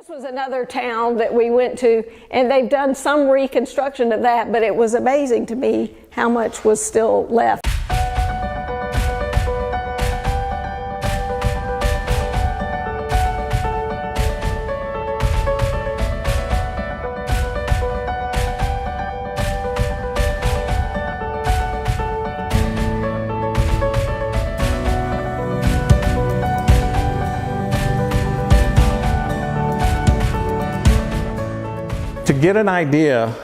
This was another town that we went to, and they've done some reconstruction of that, but it was amazing to me how much was still left. To get an idea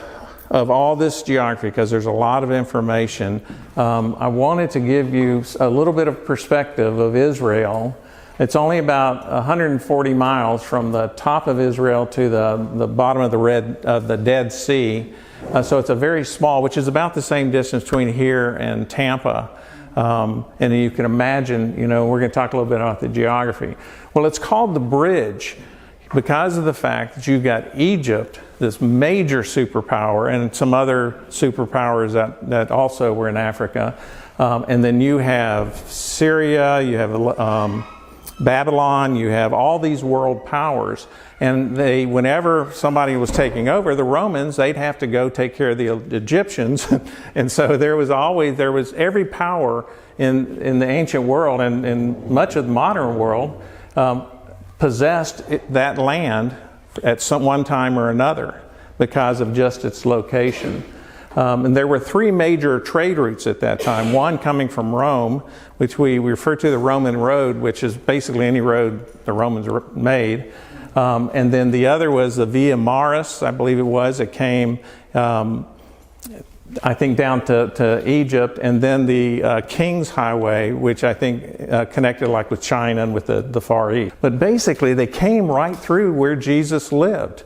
of all this geography, because there's a lot of information, I wanted to give you a little bit of perspective of Israel. It's only about 140 miles from the top of Israel to the bottom of the Dead Sea. So it's a very small, which is about the same distance between here and Tampa. And you can imagine, we're going to talk a little bit about the geography. Well, it's called the bridge because of the fact that you've got Egypt, this major superpower, and some other superpowers that also were in Africa. And then you have Syria, you have Babylon, you have all these world powers. And whenever somebody was taking over, the Romans, they'd have to go take care of the Egyptians. And so there was every power in the ancient world and in much of the modern world possessed that land at one time or another because of just its location. And there were three major trade routes at that time. One coming from Rome, which we refer to the Roman road, which is basically any road the Romans made. And then the other was the Via Maris, I believe it was. It came, I think, down to Egypt, and then the King's Highway, which I think connected like with China and with the Far East. But basically, they came right through where Jesus lived.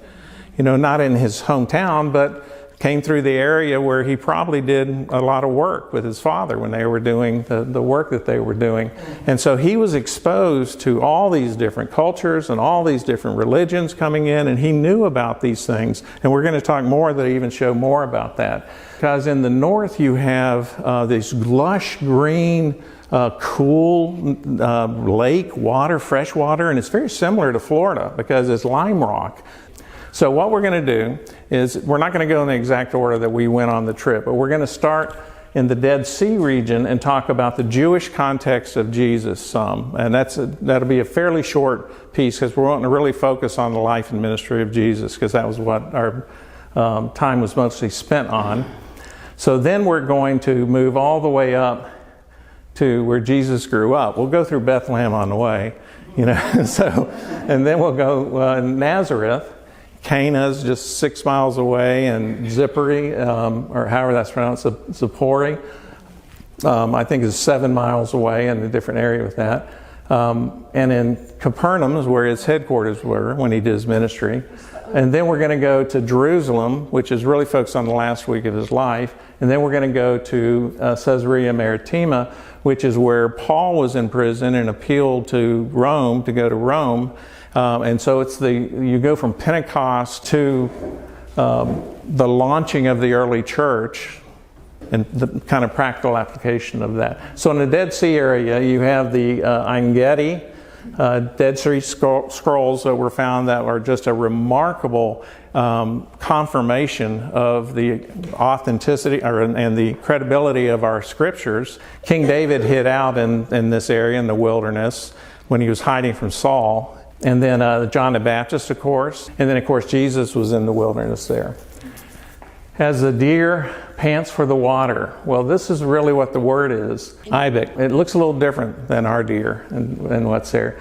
Not in his hometown, but came through the area where he probably did a lot of work with his father when they were doing the work that they were doing. And so he was exposed to all these different cultures and all these different religions coming in, and he knew about these things. And we're going to talk more, that even show more about that. Because in the north you have this lush green, cool lake water, fresh water, and it's very similar to Florida because it's lime rock. So what we're going to do is, we're not going to go in the exact order that we went on the trip, but we're going to start in the Dead Sea region and talk about the Jewish context of Jesus some. And that'll be a fairly short piece because we're wanting to really focus on the life and ministry of Jesus, because that was what our time was mostly spent on. So then we're going to move all the way up to where Jesus grew up. We'll go through Bethlehem on the way, and then we'll go Nazareth. Cana's just 6 miles away, and Zipporee, or however that's pronounced, Zippori, I think is 7 miles away, in a different area with that. And in Capernaum is where his headquarters were when he did his ministry. And then we're going to go to Jerusalem, which is really focused on the last week of his life. And then we're going to go to Caesarea Maritima, which is where Paul was in prison and appealed to Rome to go to Rome. And so you go from Pentecost to the launching of the early church and the kind of practical application of that. So in the Dead Sea area, you have the Ein Gedi Dead Sea Scrolls that were found that are just a remarkable confirmation of the authenticity and the credibility of our scriptures. King David hid out in this area in the wilderness when he was hiding from Saul. And then John the Baptist, of course. And then, of course, Jesus was in the wilderness there. As the deer pants for the water. Well, this is really what the word is. Ibex. It looks a little different than our deer and what's there.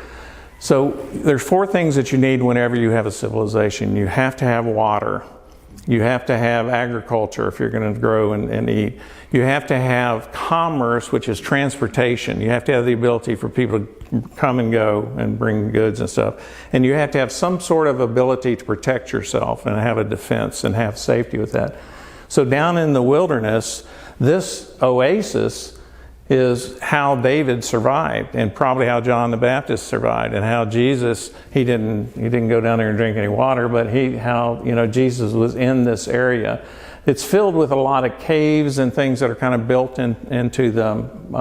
So there's 4 things that you need whenever you have a civilization. You have to have water. You have to have agriculture if you're going to grow and eat. You have to have commerce, which is transportation. You have to have the ability for people to come and go and bring goods and stuff. And you have to have some sort of ability to protect yourself and have a defense and have safety with that. So down in the wilderness, this oasis is how David survived, and probably how John the Baptist survived, and how Jesus, he didn't go down there and drink any water, but how Jesus was in this area. It's filled with a lot of caves and things that are kind of built into them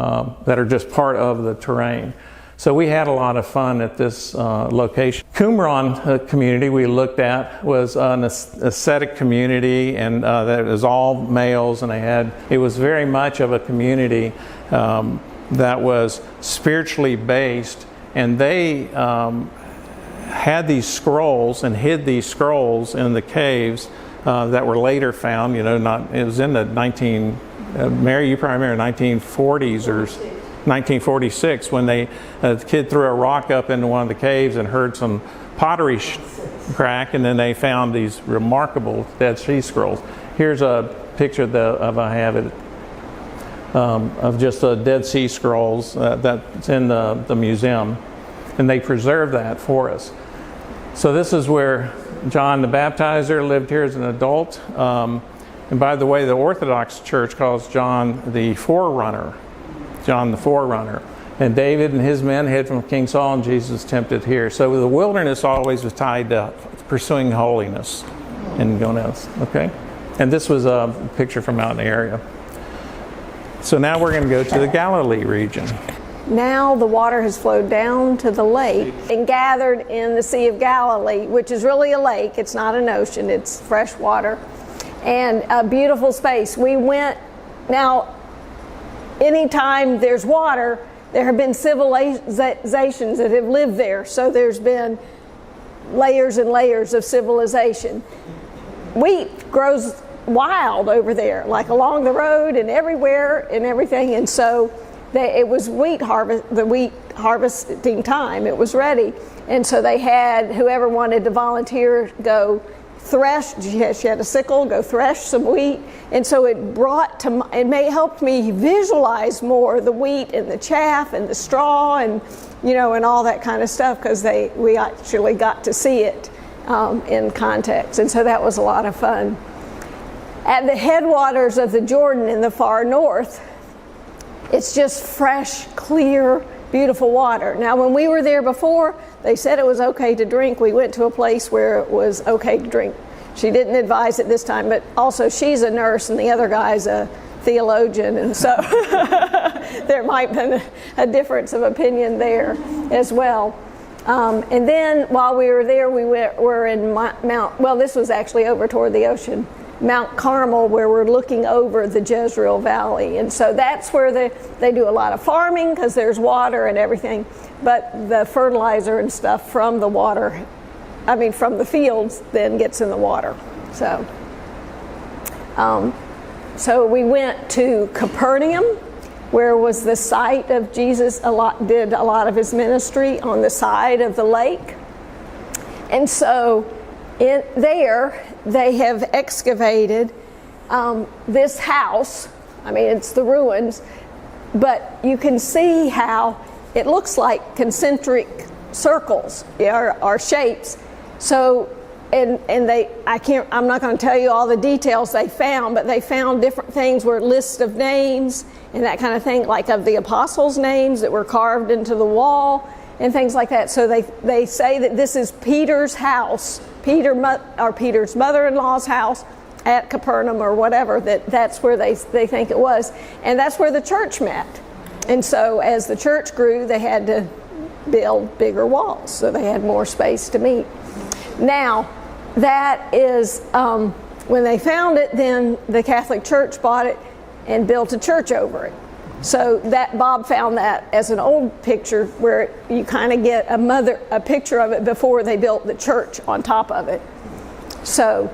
that are just part of the terrain. So we had a lot of fun at this location. Qumran community we looked at was an ascetic community, and that was all males, and it was very much of a community that was spiritually based, and they had these scrolls and hid these scrolls in the caves that were later found. It was in the Mary, you probably remember 1940s or 1946 when the kid threw a rock up into one of the caves and heard some pottery crack, and then they found these remarkable Dead Sea Scrolls. Here's a picture of just the Dead Sea Scrolls that's in the museum, and they preserved that for us. So this is where John the Baptizer lived here as an adult. And by the way, the Orthodox Church calls John the Forerunner. John the Forerunner. And David and his men hid from King Saul, and Jesus tempted here. So the wilderness always was tied to pursuing holiness and going else. Okay? And this was a picture from out in the area. So now we're going to go to the Galilee region. Now the water has flowed down to the lake and gathered in the Sea of Galilee, which is really a lake. It's not an ocean. It's fresh water. And a beautiful space. We went, now, anytime there's water, there have been civilizations that have lived there. So there's been layers and layers of civilization. Wheat grows wild over there, like along the road and everywhere and everything. And so it was the wheat harvesting time. It was ready. And so they had whoever wanted to volunteer go thresh. She had a sickle, go thresh some wheat. And so it helped me visualize more the wheat and the chaff and the straw and all that kind of stuff, because we actually got to see it in context. And so that was a lot of fun. At the headwaters of the Jordan in the far north, it's just fresh, clear, beautiful water. Now, when we were there before, they said it was okay to drink. We went to a place where it was okay to drink. She didn't advise it this time, but also she's a nurse and the other guy's a theologian, and so there might have been a difference of opinion there as well. And then while we were there, we're in this was actually over toward the ocean, Mount Carmel, where we're looking over the Jezreel Valley. And so that's where they do a lot of farming, because there's water and everything, but the fertilizer and stuff from the from the fields then gets in the water. So we went to Capernaum, where was the site of Jesus did a lot of his ministry on the side of the lake. And so there they have excavated this house. It's the ruins, but you can see how it looks like concentric circles or shapes. So I'm not going to tell you all the details they found, but they found different things, were lists of names and that kind of thing, like of the apostles' names that were carved into the wall and things like that. So they say that this is Peter's house, Peter's mother-in-law's house at Capernaum or whatever, that's where they think it was. And that's where the church met. And so as the church grew, they had to build bigger walls, so they had more space to meet. Now, that is, when they found it, then the Catholic Church bought it and built a church over it. So Bob found that as an old picture where you kind of get a picture of it before they built the church on top of it. So,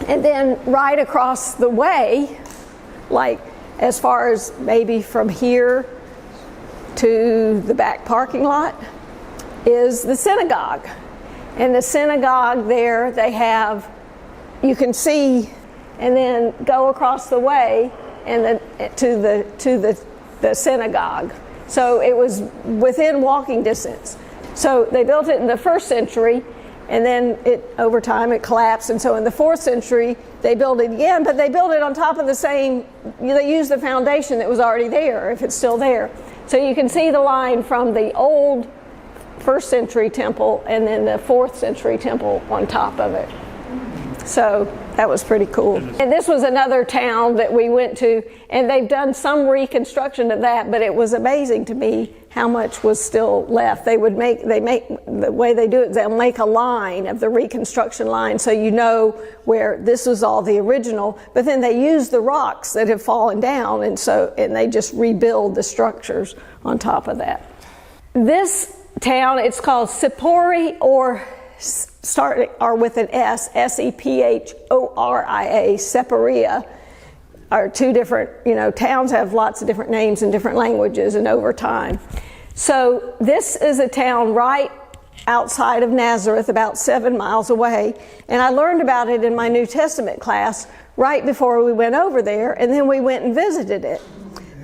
and then right across the way, like as far as maybe from here to the back parking lot, is the synagogue. And the synagogue there, they have, you can see, and then go across the way and then to the synagogue. So it was within walking distance. So they built it in the 1st century, and then over time it collapsed. And so in the 4th century they built it again, but they built it on top of the same. They used the foundation that was already there, if it's still there. So you can see the line from the old 1st century temple and then the 4th century temple on top of it. So that was pretty cool. And this was another town that we went to, and they've done some reconstruction of that, but it was amazing to me how how much was still left. The way they do it, they'll make a line of the reconstruction line so you know where this was all the original, but then they use the rocks that have fallen down, and they just rebuild the structures on top of that. This town, it's called Sephoria, or with an S, Sephoria, Sephoria, are two different, towns have lots of different names in different languages and over time. So this is a town right outside of Nazareth, about 7 miles away. And I learned about it in my New Testament class right before we went over there, and then we went and visited it.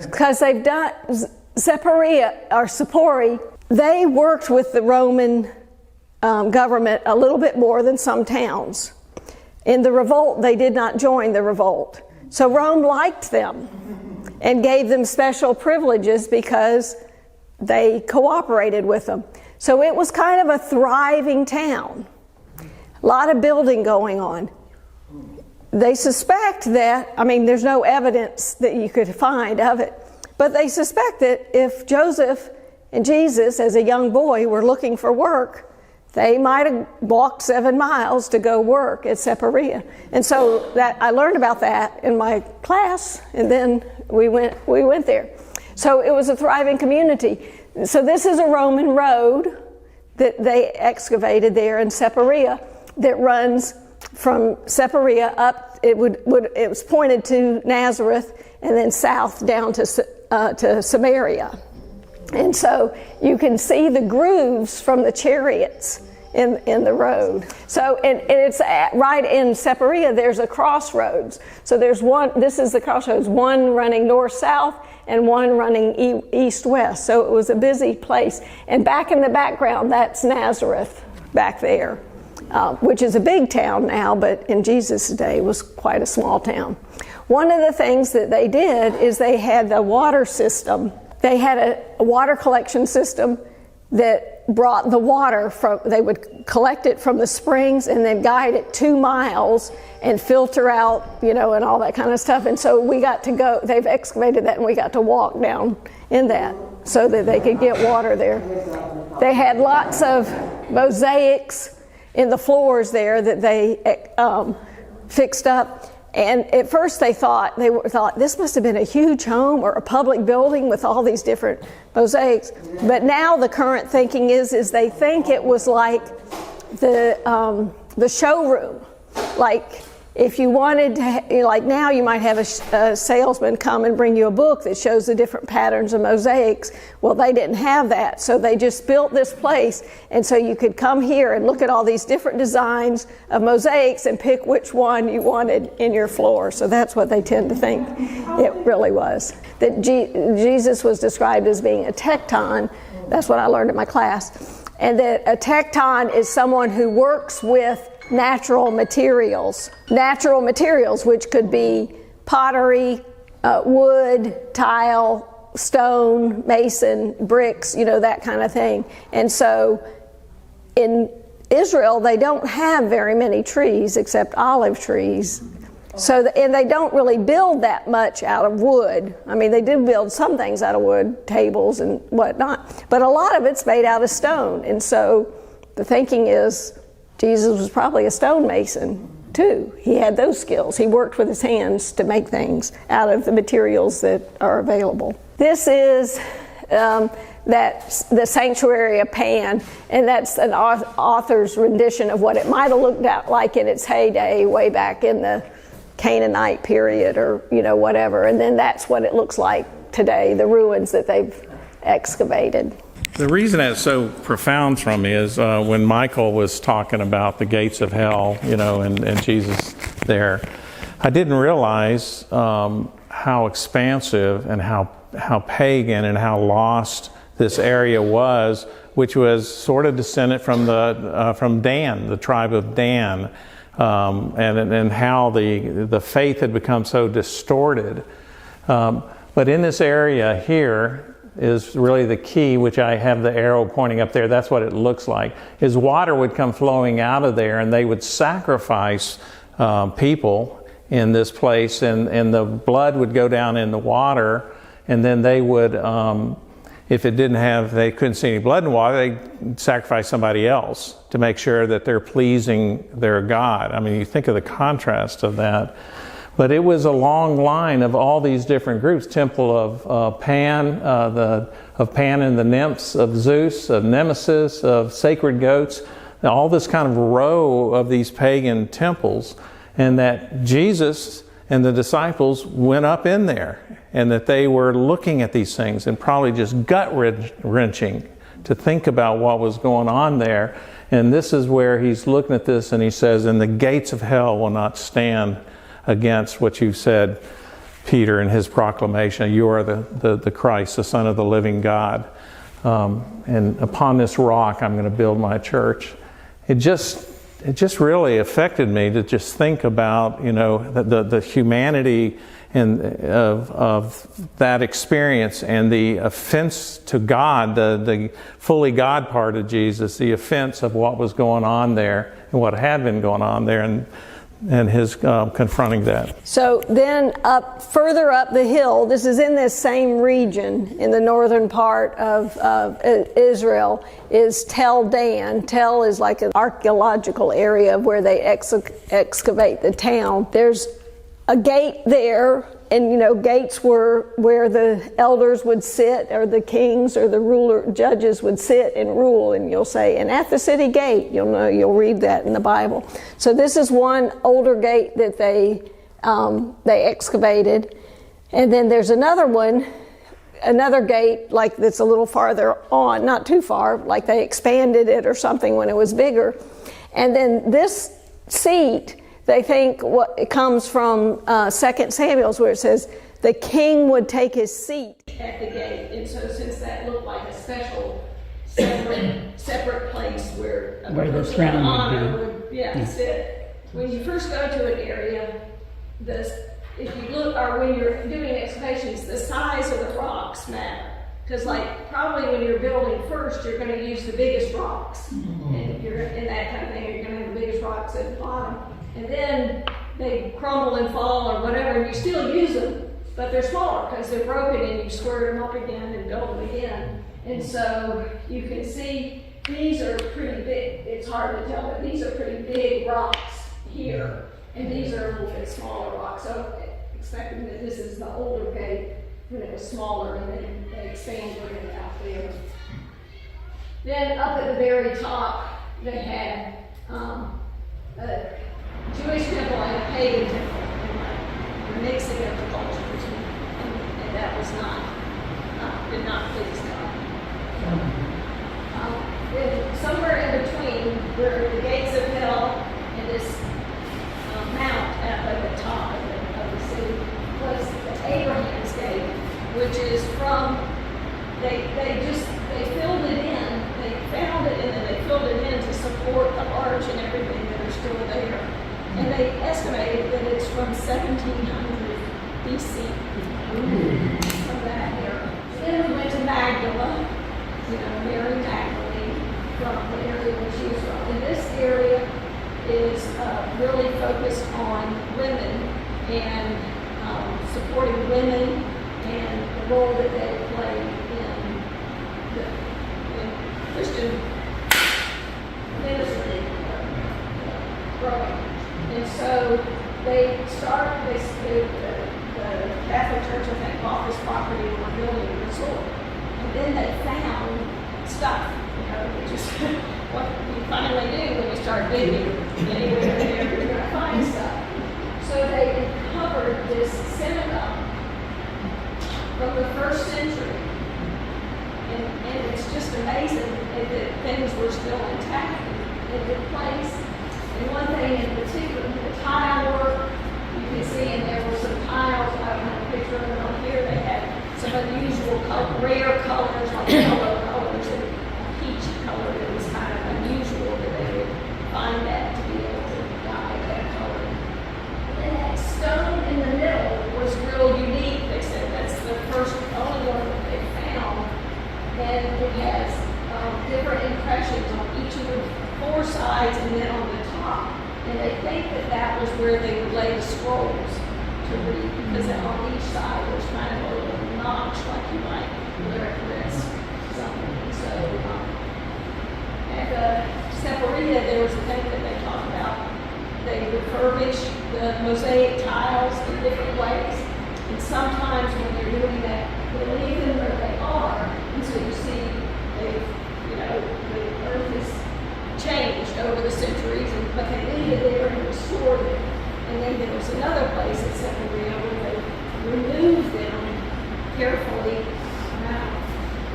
Because they've done, Sephoria, they worked with the Roman government a little bit more than some towns. In the revolt, they did not join the revolt. So Rome liked them and gave them special privileges because they cooperated with them. So it was kind of a thriving town. A lot of building going on. They suspect that, there's no evidence that you could find of it, but they suspect that if Joseph and Jesus, as a young boy, were looking for work, they might have walked 7 miles to go work at Sephoria. And so that I learned about that in my class, and then we went there. So it was a thriving community. So this is a Roman road that they excavated there in Sephoria that runs from Sephoria up. It was pointed to Nazareth and then south down to Samaria. And so you can see the grooves from the chariots in the road. So, and it's right in Sephoria, there's a crossroads. So there's this is the crossroads, one running north-south and one running east-west. So it was a busy place. And back in the background, that's Nazareth back there, which is a big town now, but in Jesus' day was quite a small town. One of the things that they did is they had the water system. They had a water collection system that brought the water they would collect it from the springs and then guide it 2 miles and filter out, and all that kind of stuff. And so we got to go, they've excavated that, and we got to walk down in that so that they could get water there. They had lots of mosaics in the floors there that they fixed up. And at first they thought this must have been a huge home or a public building with all these different mosaics. But now the current thinking is they think it was like the showroom. Like if you wanted to, like now you might have a salesman come and bring you a book that shows the different patterns of mosaics. Well, they didn't have that, so they just built this place, and so you could come here and look at all these different designs of mosaics and pick which one you wanted in your floor. So that's what they tend to think it really was. That Jesus was described as being a tekton. That's what I learned in my class. And that a tekton is someone who works with natural materials, which could be pottery, wood, tile, stone, mason, bricks, that kind of thing. And so in Israel, they don't have very many trees except olive trees. And they don't really build that much out of wood. They do build some things out of wood, tables and whatnot, but a lot of it's made out of stone. And so the thinking is Jesus was probably a stonemason too. He had those skills. He worked with his hands to make things out of the materials that are available. This is the sanctuary of Pan, and that's an author's rendition of what it might have looked like in its heyday way back in the Canaanite period or whatever. And then that's what it looks like today, the ruins that they've excavated. The reason that's so profound from me is when Michael was talking about the gates of hell, and Jesus there, I didn't realize how expansive and how pagan and how lost this area was, which was sort of descendant from Dan, the tribe of Dan, and how the faith had become so distorted. But in this area here is really the key, which I have the arrow pointing up there. That's what it looks like. Is water would come flowing out of there, and they would sacrifice people in this place, and the blood would go down in the water, and then they would if it didn't have, they couldn't see any blood in the water, they sacrifice somebody else to make sure that they're pleasing their God. I mean, you think of the contrast of that. But it was a long line of all these different groups. Temple of Pan, of Pan and the nymphs, of Zeus, of Nemesis, of sacred goats, all this kind of row of these pagan temples, and that Jesus and the disciples went up in there, and that they were looking at these things and probably just gut-wrenching to think about what was going on there. And this is where he's looking at this and he says, and the gates of hell will not stand against what you've said, Peter, in his proclamation. You are the Christ, the Son of the living God. And upon this rock I'm going to build my church. It just really affected me to just think about, the humanity and of that experience, and the offense to God, the fully God part of Jesus, the offense of what was going on there and what had been going on there, and his confronting that. So then further up the hill, this is in this same region in the northern part of Israel, is Tel Dan. Tel is like an archaeological area of where they excavate the town. There's a gate there, and gates were where the elders would sit, or the kings or the judges would sit and rule, and you'll say, and at the city gate, you'll read that in the Bible. So this is one older gate that they excavated, and then there's another gate like that's a little farther on, not too far, like they expanded it or something when it was bigger. And then this seat, they think it comes from 2 Samuel's, where it says the king would take his seat at the gate. And so since that looked like a special separate place where the person throne of honor would be. would sit. When you first go to an area, if you look, or when you're doing excavations, the size of the rocks matter. Because probably when you're building first, you're going to use the biggest rocks. Mm-hmm. And you're in that kind of thing, you're going to have the biggest rocks at the bottom. And then they crumble and fall or whatever, and you still use them, but they're smaller because they're broken, and you square them up again and build them again. And so you can see these are pretty big. It's hard to tell, but these are pretty big rocks here, and these are a little bit smaller rocks. So expecting that this is the older gate when it was smaller, and then they expanded it out there. Then up at the very top, they had a Jewish temple and a pagan temple, and the mixing of the cultures, and that was did not please God. Then somewhere in between, where the gates of hell and this mount at the top of the city was the Abraham's gate, which is from they filled it in, they found it, and then they filled it in to support the arch and everything that are still there. And they estimated that it's from 1700 BC, from that era. Then we went to Magdala, Mary Magdalene, from the area where she was from. And this area is really focused on women and supporting women and the role that they play in Christian ministry growing. And so the Catholic Church, I think, bought this property and were building a resort. And then they found stuff, which is what you finally do when you start digging anywhere there, you're going to find stuff. So they uncovered this synagogue from the 1st century. And it's just amazing that things were still intact in the place. And one thing in particular, the tile work, you can see, and there were some tiles, I don't have a picture of them on here, they had some unusual rare colors, like yellow colors and peach color that was kind of unusual, that they would find that to be able to dye that color. And then that stone in the middle was real unique. They said that's the only one that they found, and it has different impressions on each of the 4 sides and then on the top. And they think that was where they would lay the scrolls to read, because on each side there's kind of a little notch like you might wear at wrist. at the Separita, there was a thing that they talked about. They refurbished the mosaic tiles in different ways. And sometimes when they're doing that, they leave them where they are. And so you see, the earth has changed over the centuries, but they leave it there and restored it. And then there was another place at Separita where they removed them carefully.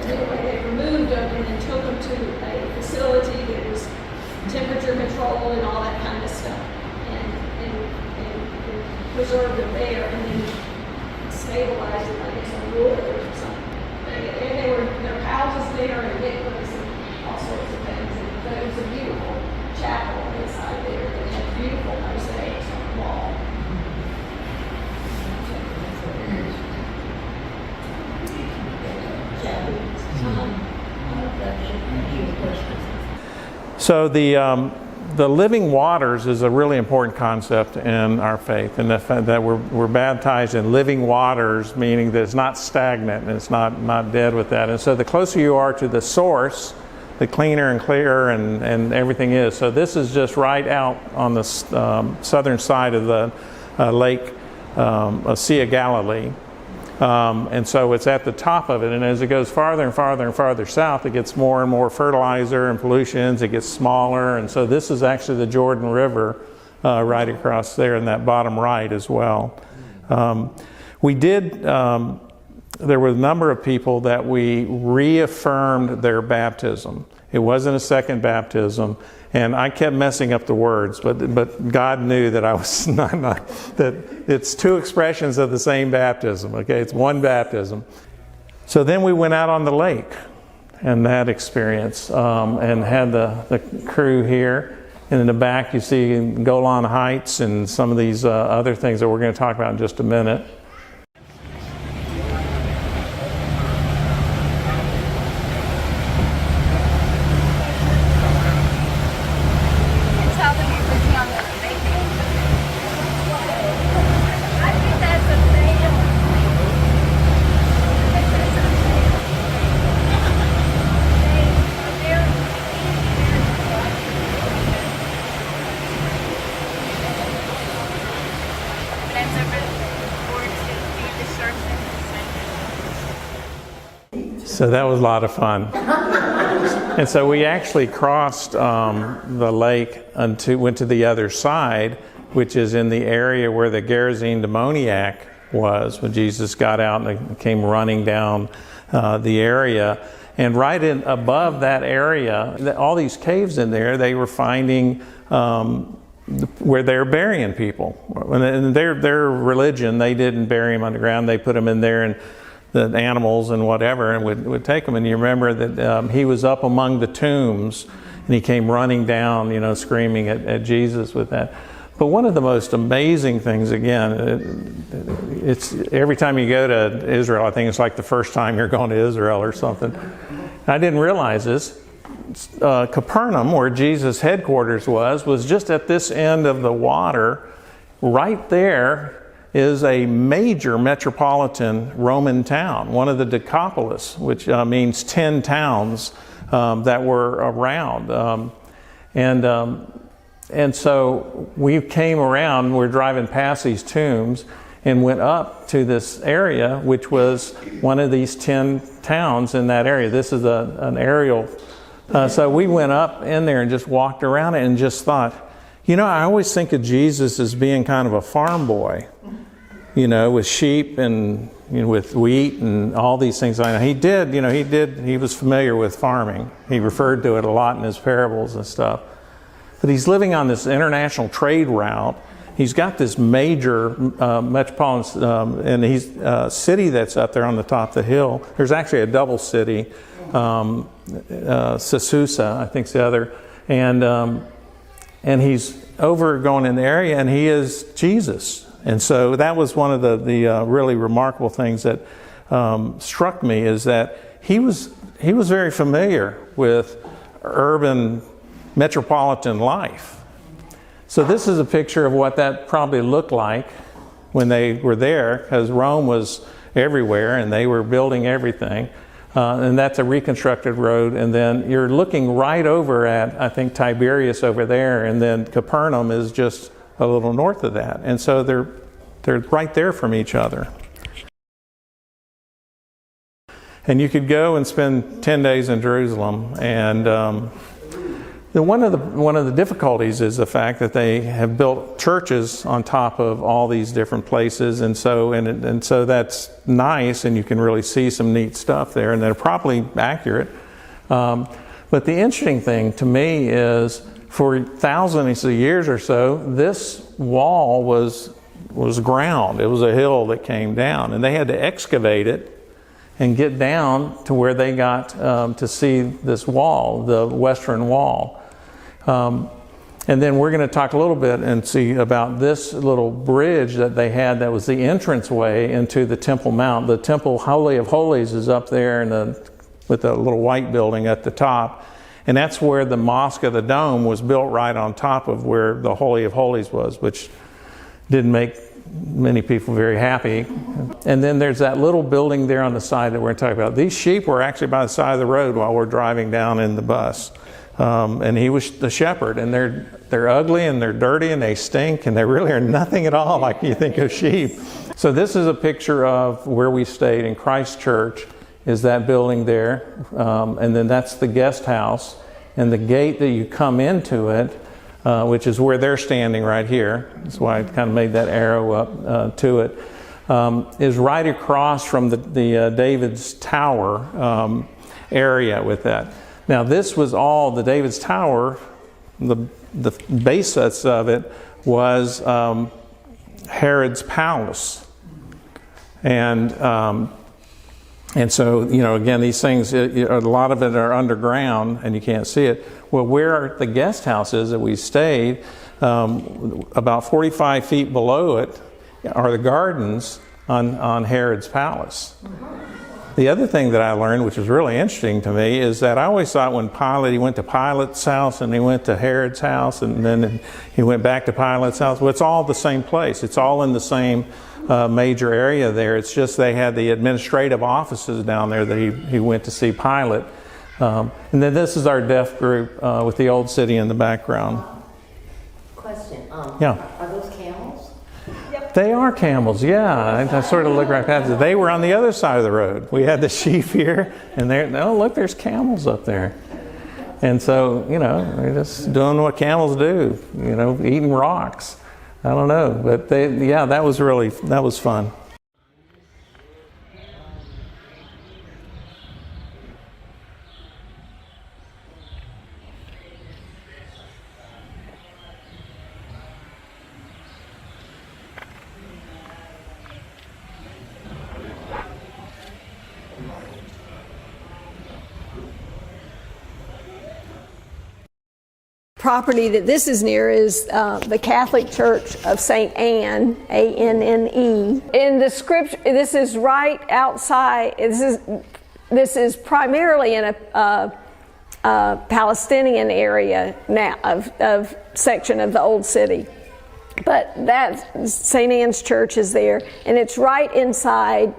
Anyway, they removed them and then took them to a facility that was temperature controlled and all that kind of stuff, and preserved them there, and then stabilized them, I guess, on wood or something. And there were houses there and nicholas and all sorts of things. But it was a beautiful chapel inside there that had beautiful mosaics on the wall. So the living waters is a really important concept in our faith, and the fact that we're baptized in living waters, meaning that it's not stagnant and it's not dead with that. And so the closer you are to the source, the cleaner and clearer and everything is. So this is just right out on the southern side of the lake, Sea of Galilee. And so it's at the top of it, and as it goes farther and farther and farther south, it gets more and more fertilizer and pollutions. It gets smaller, and so this is actually the Jordan River right across there in that bottom right as well. There were a number of people that we reaffirmed their baptism. It wasn't a second baptism. And I kept messing up the words, but God knew that I was not that it's two expressions of the same baptism. Okay, it's one baptism. So then we went out on the lake, and that experience, and had the crew here. And in the back, you see Golan Heights and some of these other things that we're going to talk about in just a minute. So that was a lot of fun. And so we actually crossed the lake went to the other side, which is in the area where the Gerasene demoniac was when Jesus got out and came running down the area. And right above that area, all these caves in there, they were finding where they're burying people. And their religion, they didn't bury them underground. They put them in there, and the animals and whatever, and would take them. And you remember that he was up among the tombs, and he came running down, screaming at Jesus with that. But one of the most amazing things, again, it's every time you go to Israel, I think it's like the first time you're going to Israel or something. I didn't realize this. Capernaum, where Jesus' headquarters was just at this end of the water. Right there is a major metropolitan Roman town, one of the Decapolis, which means 10 towns that were around. And so we came around, we're driving past these tombs, and went up to this area, which was one of these 10 towns in that area. This is an aerial. So we went up in there and just walked around it and just thought, I always think of Jesus as being kind of a farm boy, with sheep and with wheat and all these things. He was familiar with farming. He referred to it a lot in his parables and stuff. But he's living on this international trade route. He's got this major metropolitan and he's city that's up there on the top of the hill. There's actually a double city, Susa, I think's the other, and he's over going in the area, and he is Jesus. And so that was one of the really remarkable things that struck me, is that he was very familiar with urban metropolitan life. So this is a picture of what that probably looked like when they were there, because Rome was everywhere and they were building everything. and that's a reconstructed road. And then you're looking right over at, I think, Tiberias over there, and then Capernaum is just a little north of that. And so they're right there from each other. And you could go and spend 10 days in Jerusalem, and one of the difficulties is the fact that they have built churches on top of all these different places, and so that's nice, and you can really see some neat stuff there, and they're probably accurate. But the interesting thing to me is, for thousands of years or so, this wall was ground. It was a hill that came down, and they had to excavate it and get down to where they got to see this wall, the Western Wall. And then we're going to talk a little bit and see about this little bridge that they had that was the entranceway into the Temple Mount. The Temple Holy of Holies is up there with the little white building at the top. And that's where the Mosque of the Dome was built, right on top of where the Holy of Holies was, which didn't make many people very happy. And then there's that little building there on the side that we're going to talk about. These sheep were actually by the side of the road while we're driving down in the bus. And he was the shepherd, and they're ugly and they're dirty and they stink, and they really are nothing at all like you think of sheep. So this is a picture of where we stayed in Christ Church, is that building there. And then that's the guest house, and the gate that you come into it, which is where they're standing right here. That's why I kind of made that arrow up to it. Is right across from the David's Tower area with that. Now this was all, the David's Tower, the basis of it was Herod's palace. And so, again, these things, a lot of it are underground and you can't see it. Well, where the guest house is that we stayed, about 45 feet below it are the gardens on Herod's palace. The other thing that I learned, which was really interesting to me, is that I always thought when he went to Pilate's house and he went to Herod's house and then he went back to Pilate's house. Well, it's all the same place. It's all in the same major area there. It's just they had the administrative offices down there that he went to see Pilate. And then this is our deaf group with the old city in the background. Question. Yeah. Are those camels? They are camels, yeah. I sort of looked right past it. They were on the other side of the road. We had the sheep here, and look, there's camels up there. And so, they're just doing what camels do, eating rocks. I don't know, but that was fun. The property that this is near is the Catholic Church of St. Anne, A-N-N-E. In the scripture, this is right outside. This is primarily in a Palestinian area now of section of the old city. But that St. Anne's Church is there, and it's right inside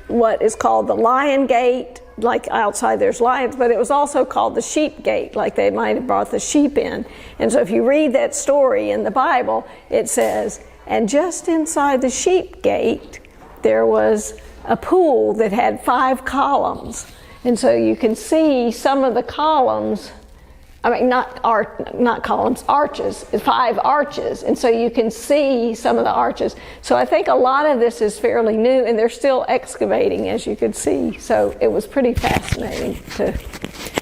what is called the Lion Gate. Like outside there's lions, but it was also called the sheep gate, like they might have brought the sheep in. And so if you read that story in the Bible, it says, and just inside the sheep gate, there was a pool that had 5 columns. And so you can see some of the columns, not columns, arches, 5 arches. And so you can see some of the arches. So I think a lot of this is fairly new, and they're still excavating, as you could see. So it was pretty fascinating to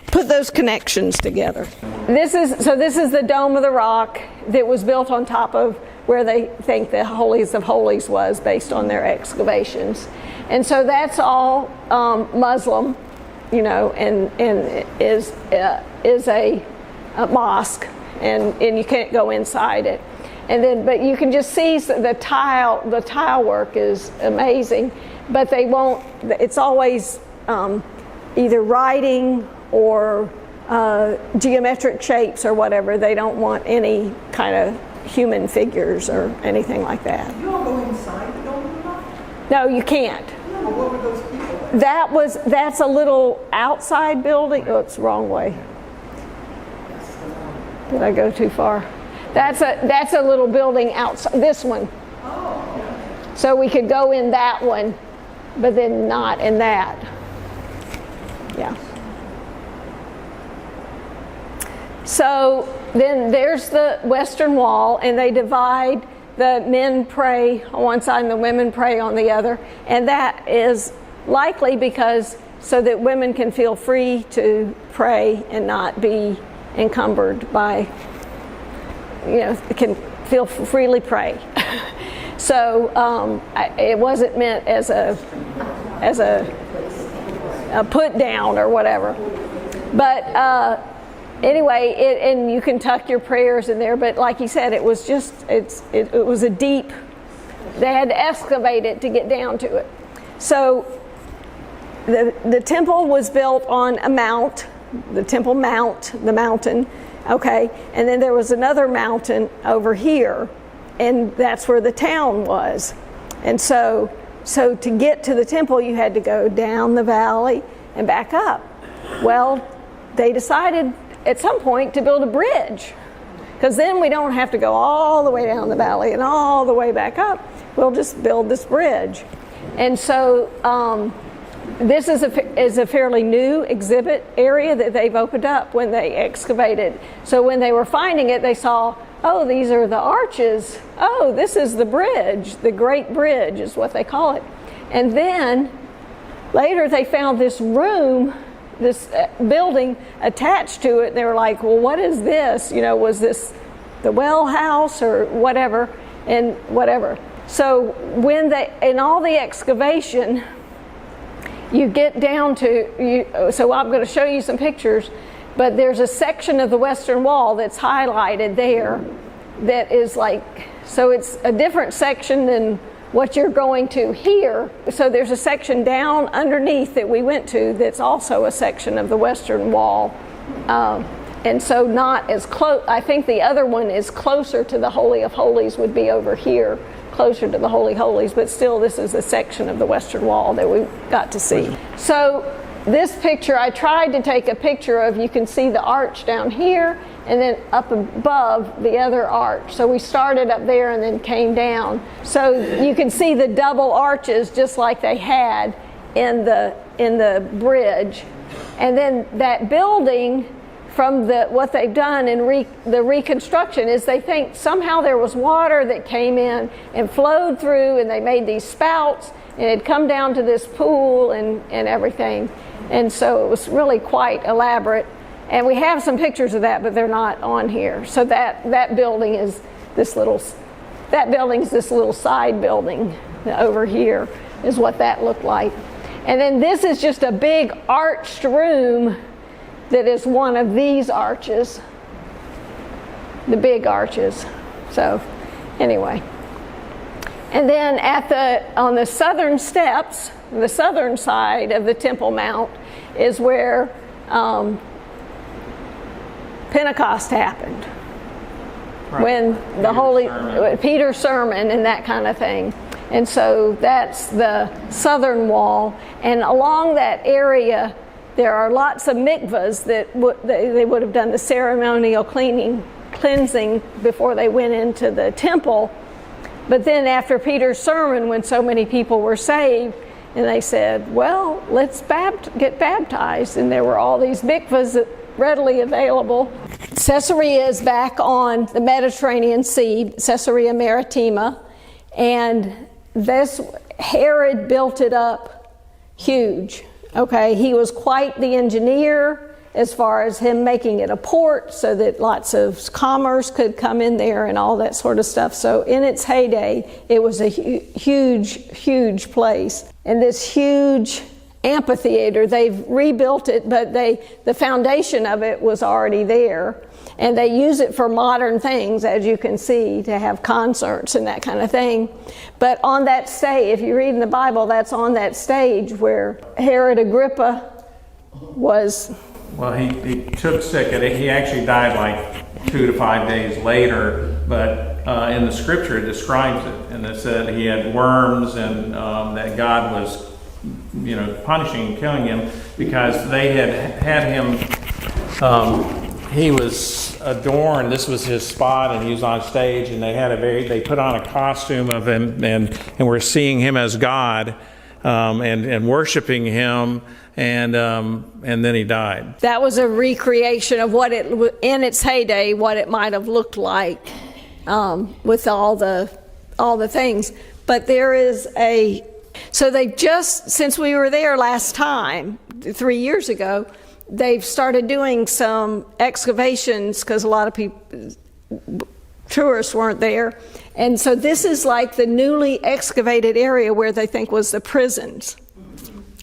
put those connections together. This is the Dome of the Rock that was built on top of where they think the Holies of Holies was, based on their excavations. And so that's all Muslim, and is a mosque, and you can't go inside it. But you can just see the tile work is amazing, but they won't, it's always either writing or geometric shapes or whatever. They don't want any kind of human figures or anything like that. You don't go inside the Dome of the Rock? No, you can't. No, but what were those people like? That's a little outside building. Oh, it's the wrong way. Did I go too far? That's a little building outside, this one. So we could go in that one, but then not in that. Yeah. So then there's the western wall, and they divide. The men pray on one side and the women pray on the other. And that is likely because so that women can feel free to pray and not be encumbered by, can feel freely pray. So it wasn't meant as a put down or whatever. But anyway, and you can tuck your prayers in there. But like you said, it was a deep. They had to excavate it to get down to it. So the temple was built on a mount, the Temple Mount, the mountain. Okay, and then there was another mountain over here, and that's where the town was. And so to get to the temple, you had to go down the valley and back up. Well, they decided at some point to build a bridge, because then we don't have to go all the way down the valley and all the way back up. We'll just build this bridge. And so this is a fairly new exhibit area that they've opened up when they excavated. So when they were finding it, they saw, oh, these are the arches. Oh, this is the bridge. The Great Bridge is what they call it. And then later they found this room, this building attached to it. They were like, well, what is this? Was this the well house or whatever? And whatever. So in all the excavation, you get down to, so I'm going to show you some pictures, but there's a section of the Western Wall that's highlighted there that is so it's a different section than what you're going to here. So there's a section down underneath that we went to that's also a section of the Western Wall. And so not as close, I think the other one is closer to the Holy of Holies, would be over here, closer to the Holy Holies, but still this is a section of the Western Wall that we got to see. So this picture, I tried to take a picture of, you can see the arch down here, and then up above the other arch. So we started up there and then came down. So you can see the double arches just like they had in the bridge. And then that building, from what they've done in the reconstruction, is they think somehow there was water that came in and flowed through, and they made these spouts, and it had come down to this pool and everything. And so it was really quite elaborate. And we have some pictures of that, but they're not on here. So that building is this little side building over here is what that looked like. And then this is just a big arched room that is one of these arches, the big arches. So anyway. And then on the southern steps, the southern side of the Temple Mount is where Pentecost happened. Right. When the Peter's sermon and that kind of thing. And so that's the southern wall. And along that area, there are lots of mikvahs that they would have done the ceremonial cleansing before they went into the temple. But then after Peter's sermon, when so many people were saved, and they said, well, let's get baptized. And there were all these mikvahs readily available. Caesarea is back on the Mediterranean Sea, Caesarea Maritima. And Herod built it up huge. Okay, he was quite the engineer as far as him making it a port so that lots of commerce could come in there and all that sort of stuff. So in its heyday, it was a huge place. And this huge amphitheater, they've rebuilt it, but the foundation of it was already there. And they use it for modern things, as you can see, to have concerts and that kind of thing. But on that stage, if you read in the Bible, that's on that stage where Herod Agrippa was. Well, he took sick, and he actually died like 2 to 5 days later. But in the scripture, it describes it, and it said he had worms, and that God was punishing and killing him because they had him. He was adorned. This was his spot, and he was on stage. And they put on a costume of him, and we're seeing him as God, and worshiping him. And then he died. That was a recreation of what in its heyday, what it might have looked like with all the things. But there is so they've just, since we were there last time, 3 years ago, they've started doing some excavations because a lot of people, tourists weren't there. And so this is like the newly excavated area where they think was the prisons.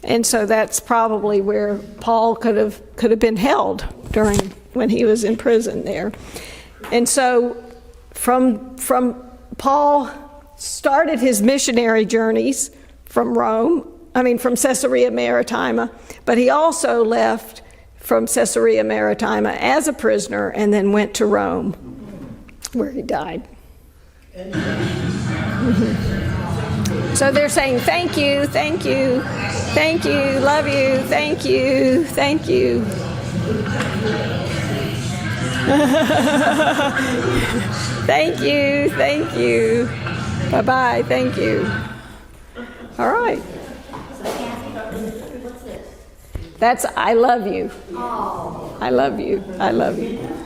And so that's probably where Paul could have been held during when he was in prison there. And so from Paul started his missionary journeys from Caesarea Maritima, but he also left from Caesarea Maritima as a prisoner and then went to Rome, where he died. So they're saying, thank you, thank you, thank you, love you, thank you, thank you. Thank you, thank you. Bye-bye, thank you. All right. So Kathy, what's this? That's I love you. Oh. I love you. I love you.